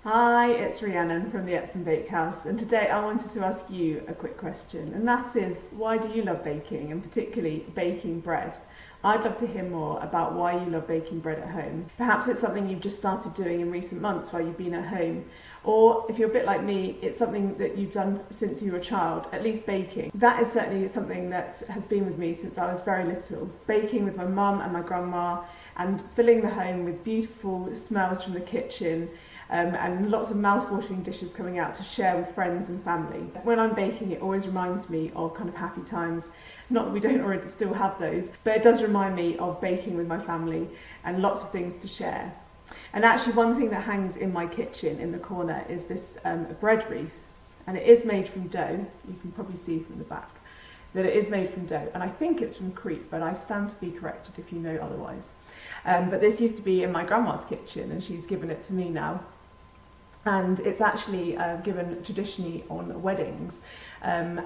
Hi, it's Rhiannon from the Epsom Bakehouse, and today I wanted to ask you a quick question, and that is, why do you love baking, and particularly baking bread? I'd love to hear more about why you love baking bread at home. Perhaps it's something you've just started doing in recent months while you've been at home, or if you're a bit like me, it's something that you've done since you were a child, at least baking. That is certainly something that has been with me since I was very little. Baking with my mum and my grandma, and filling the home with beautiful smells from the kitchen, and lots of mouth-watering dishes coming out to share with friends and family. When I'm baking, it always reminds me of kind of happy times. Not that we don't already still have those, but it does remind me of baking with my family and lots of things to share. And actually one thing that hangs in my kitchen in the corner is this bread wreath, and it is made from dough. You can probably see from the back that it is made from dough, and I think it's from Crete, but I stand to be corrected if you know otherwise. But this used to be in my grandma's kitchen, and she's given it to me now. And it's actually given traditionally on weddings, and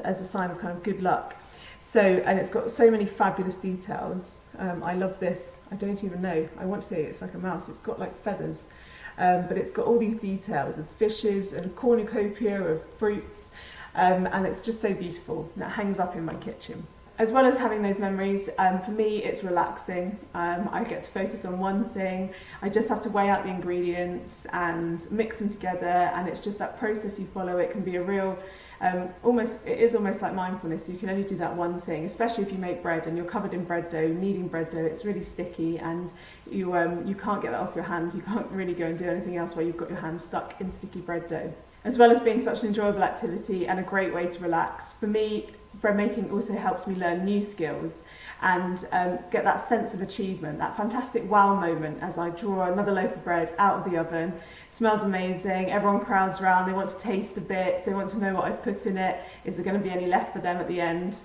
as a sign of kind of good luck. So, and it's got so many fabulous details. I love this. I don't even know. I want to say it's like a mouse. It's got like feathers, but it's got all these details of fishes and a cornucopia of fruits, and it's just so beautiful. And it hangs up in my kitchen. As well as having those memories, for me it's relaxing. I get to focus on one thing. I just have to weigh out the ingredients and mix them together, and it's just that process you follow. It can be a real, it is almost like mindfulness. You can only do that one thing, especially if you make bread and you're covered in bread dough, kneading bread dough. It's really sticky, and you can't get that off your hands. You can't really go and do anything else while you've got your hands stuck in sticky bread dough. As well as being such an enjoyable activity and a great way to relax, for me, bread making also helps me learn new skills and get that sense of achievement, that fantastic wow moment as I draw another loaf of bread out of the oven. It smells amazing, everyone crowds around, they want to taste a bit, they want to know what I've put in it, is there going to be any left for them at the end?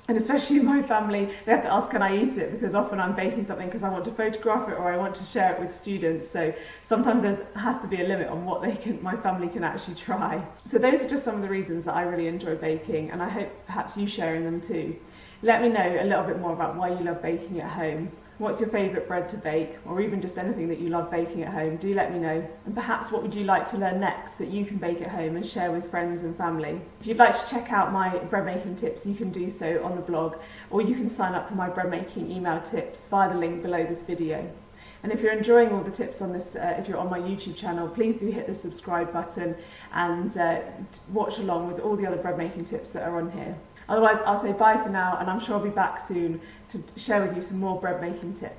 And especially in my family, they have to ask, can I eat it? Because often I'm baking something because I want to photograph it or I want to share it with students. So sometimes there has to be a limit on what my family can actually try. So those are just some of the reasons that I really enjoy baking, and I hope perhaps you sharing them too. Let me know a little bit more about why you love baking at home. What's your favourite bread to bake, or even just anything that you love baking at home? Do let me know. And perhaps what would you like to learn next that you can bake at home and share with friends and family? If you'd like to check out my bread making tips, you can do so on the blog, or you can sign up for my bread making email tips via the link below this video. And if you're enjoying all the tips on this, if you're on my YouTube channel, please do hit the subscribe button and watch along with all the other bread making tips that are on here. Otherwise, I'll say bye for now, and I'm sure I'll be back soon to share with you some more bread making tips.